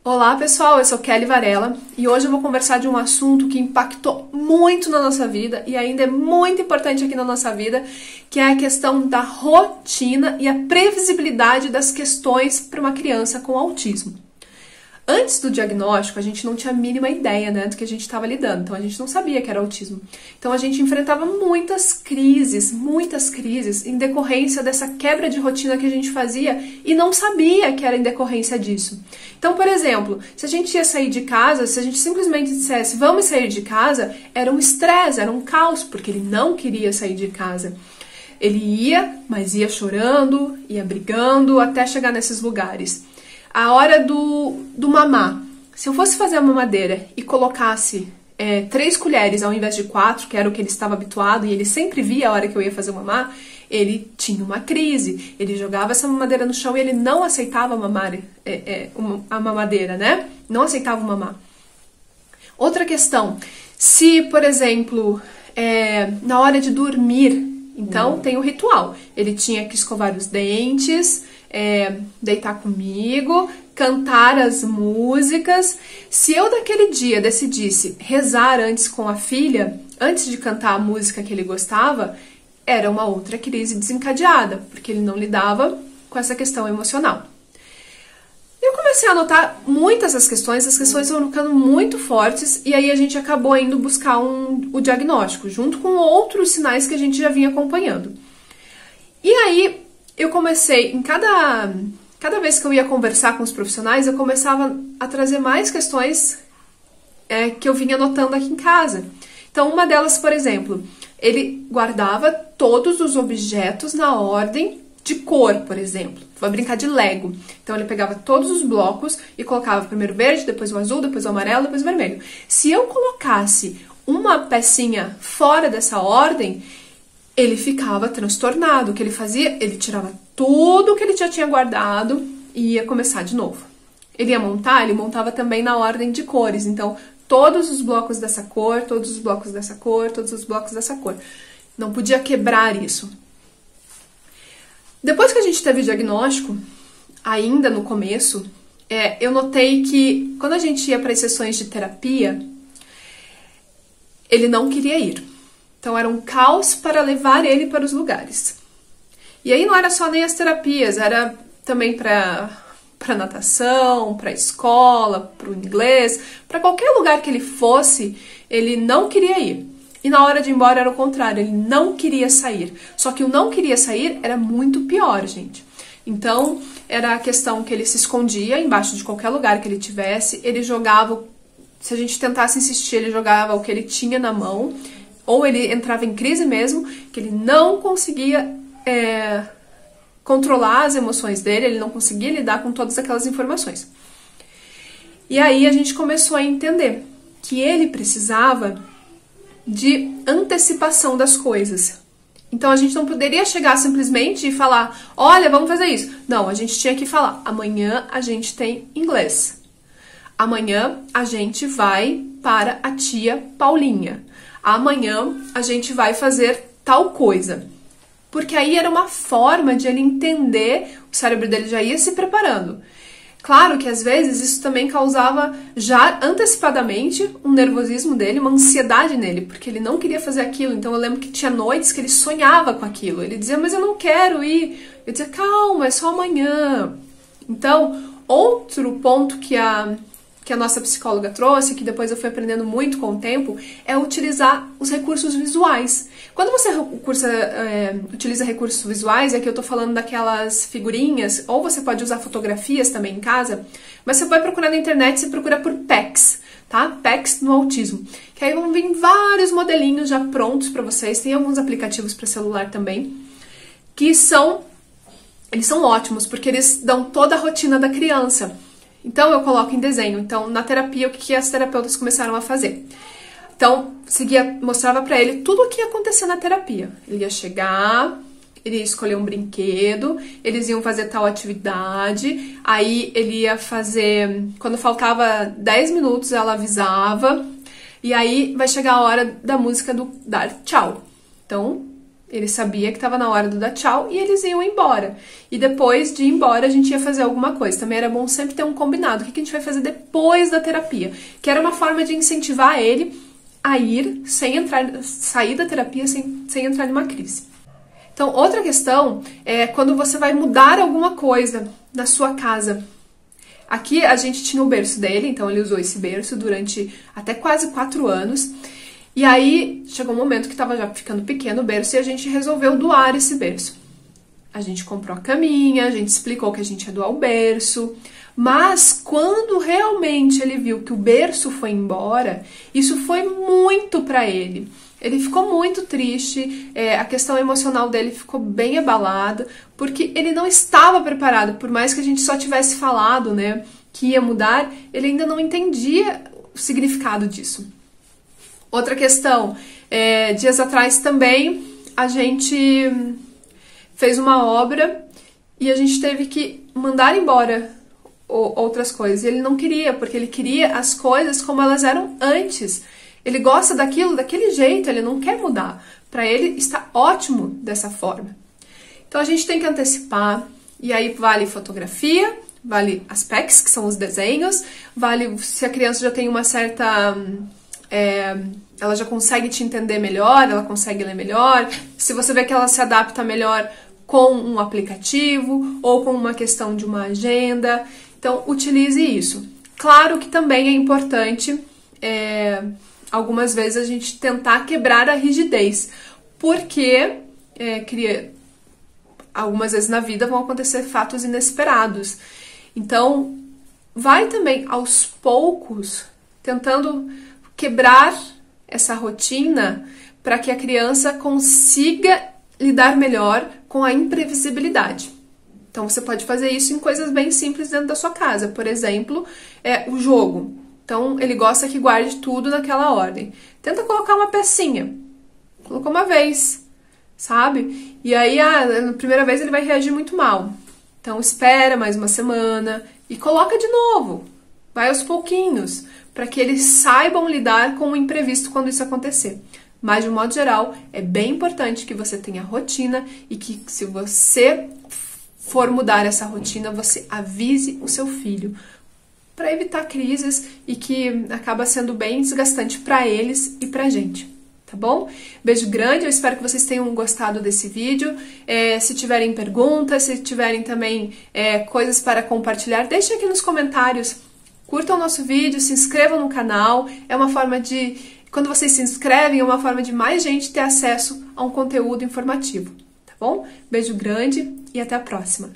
Olá pessoal, eu sou Kelly Varela e hoje eu vou conversar de um assunto que impactou muito na nossa vida e ainda é muito importante aqui na nossa vida, que é a questão da rotina e a previsibilidade das questões para uma criança com autismo. Antes do diagnóstico, a gente não tinha a mínima ideia, né, do que a gente estava lidando, então a gente não sabia que era autismo. Então a gente enfrentava muitas crises em decorrência dessa quebra de rotina que a gente fazia e não sabia que era em decorrência disso. Então, por exemplo, se a gente ia sair de casa, se a gente simplesmente dissesse vamos sair de casa, era um estresse, era um caos, porque ele não queria sair de casa. Ele ia, mas ia chorando, ia brigando, até chegar nesses lugares. A hora do mamar. Se eu fosse fazer a mamadeira e colocasse 3 colheres ao invés de 4, que era o que ele estava habituado, e ele sempre via a hora que eu ia fazer o mamar, ele tinha uma crise. Ele jogava essa mamadeira no chão e ele não aceitava mamar, a mamadeira, né? Não aceitava mamar. Outra questão. Se, por exemplo, na hora de dormir, então tem o ritual. Ele tinha que escovar os dentes, deitar comigo, cantar as músicas. Se eu daquele dia decidisse rezar antes com a filha, antes de cantar a música que ele gostava, era uma outra crise desencadeada, porque ele não lidava com essa questão emocional. Eu comecei a notar muitas as questões foram ficando muito fortes, e aí a gente acabou indo buscar o diagnóstico, junto com outros sinais que a gente já vinha acompanhando. E aí eu comecei, em cada vez que eu ia conversar com os profissionais, eu começava a trazer mais questões que eu vinha notando aqui em casa. Então, uma delas, por exemplo, ele guardava todos os objetos na ordem de cor, por exemplo. Vai brincar de Lego. Então, ele pegava todos os blocos e colocava primeiro o verde, depois o azul, depois o amarelo, depois o vermelho. Se eu colocasse uma pecinha fora dessa ordem, ele ficava transtornado. O que ele fazia? Ele tirava tudo que ele já tinha guardado e ia começar de novo. Ele ia montar, ele montava também na ordem de cores. Então, todos os blocos dessa cor, todos os blocos dessa cor, todos os blocos dessa cor. Não podia quebrar isso. Depois que a gente teve o diagnóstico, ainda no começo, eu notei que quando a gente ia para as sessões de terapia, ele não queria ir. Então, era um caos para levar ele para os lugares. E aí não era só nem as terapias, era também para natação, para escola, para o inglês, para qualquer lugar que ele fosse, ele não queria ir. E na hora de ir embora era o contrário, ele não queria sair. Só que o não queria sair era muito pior, gente. Então, era a questão que ele se escondia embaixo de qualquer lugar que ele tivesse, ele jogava, se a gente tentasse insistir, ele jogava o que ele tinha na mão, ou ele entrava em crise mesmo, que ele não conseguia controlar as emoções dele, ele não conseguia lidar com todas aquelas informações. E aí a gente começou a entender que ele precisava de antecipação das coisas. Então a gente não poderia chegar simplesmente e falar, olha, vamos fazer isso. Não, a gente tinha que falar, amanhã a gente tem inglês. Amanhã a gente vai para a tia Paulinha. Amanhã a gente vai fazer tal coisa. Porque aí era uma forma de ele entender, o cérebro dele já ia se preparando. Claro que às vezes isso também causava já antecipadamente um nervosismo dele, uma ansiedade nele, porque ele não queria fazer aquilo. Então eu lembro que tinha noites que ele sonhava com aquilo. Ele dizia, mas eu não quero ir. Eu dizia, calma, é só amanhã. Então, outro ponto que a nossa psicóloga trouxe, que depois eu fui aprendendo muito com o tempo, é utilizar os recursos visuais. Quando você utiliza recursos visuais, aqui eu tô falando daquelas figurinhas, ou você pode usar fotografias também em casa, mas você vai procurar na internet, você procura por PECs, tá? PECs no autismo. Que aí vão vir vários modelinhos já prontos para vocês, tem alguns aplicativos para celular também, que eles são ótimos, porque eles dão toda a rotina da criança. Então, eu coloco em desenho. Então, na terapia, o que as terapeutas começaram a fazer? Então, mostrava pra ele tudo o que ia acontecer na terapia. Ele ia chegar, ele ia escolher um brinquedo, eles iam fazer tal atividade, aí ele ia fazer... Quando faltava 10 minutos, ela avisava, e aí vai chegar a hora da música do dar tchau. Então, Ele sabia que estava na hora do dar tchau e eles iam embora. E depois de ir embora, a gente ia fazer alguma coisa. Também era bom sempre ter um combinado. O que a gente vai fazer depois da terapia? Que era uma forma de incentivar ele a ir, sair da terapia sem entrar numa crise. Então, outra questão é quando você vai mudar alguma coisa na sua casa. Aqui a gente tinha o berço dele, então ele usou esse berço durante até quase 4 anos. E aí, chegou um momento que estava já ficando pequeno o berço e a gente resolveu doar esse berço. A gente comprou a caminha, a gente explicou que a gente ia doar o berço, mas quando realmente ele viu que o berço foi embora, isso foi muito para ele. Ele ficou muito triste, a questão emocional dele ficou bem abalada, porque ele não estava preparado, por mais que a gente só tivesse falado, né, que ia mudar, ele ainda não entendia o significado disso. Outra questão, dias atrás também a gente fez uma obra e a gente teve que mandar embora outras coisas. Ele não queria, porque ele queria as coisas como elas eram antes. Ele gosta daquilo daquele jeito, ele não quer mudar. Para ele está ótimo dessa forma. Então a gente tem que antecipar, e aí vale fotografia, vale as PECs, que são os desenhos, vale se a criança já tem uma certa... ela já consegue te entender melhor, ela consegue ler melhor. Se você vê que ela se adapta melhor com um aplicativo ou com uma questão de uma agenda, então utilize isso. Claro que também é importante, algumas vezes, a gente tentar quebrar a rigidez, porque algumas vezes na vida vão acontecer fatos inesperados. Então, vai também aos poucos tentando quebrar essa rotina para que a criança consiga lidar melhor com a imprevisibilidade. Então você pode fazer isso em coisas bem simples dentro da sua casa. Por exemplo, o jogo. Então ele gosta que guarde tudo naquela ordem. Tenta colocar uma pecinha. Colocou uma vez, sabe? E aí, na primeira vez ele vai reagir muito mal. Então espera mais uma semana e coloca de novo. Vai aos pouquinhos, para que eles saibam lidar com o imprevisto quando isso acontecer. Mas, de um modo geral, é bem importante que você tenha rotina e que, se você for mudar essa rotina, você avise o seu filho, para evitar crises e que acaba sendo bem desgastante para eles e para a gente. Tá bom? Beijo grande, eu espero que vocês tenham gostado desse vídeo. Se tiverem perguntas, se tiverem também coisas para compartilhar, deixem aqui nos comentários. Curtam o nosso vídeo, se inscrevam no canal. É uma forma de... Quando vocês se inscrevem, é uma forma de mais gente ter acesso a um conteúdo informativo. Tá bom? Beijo grande e até a próxima.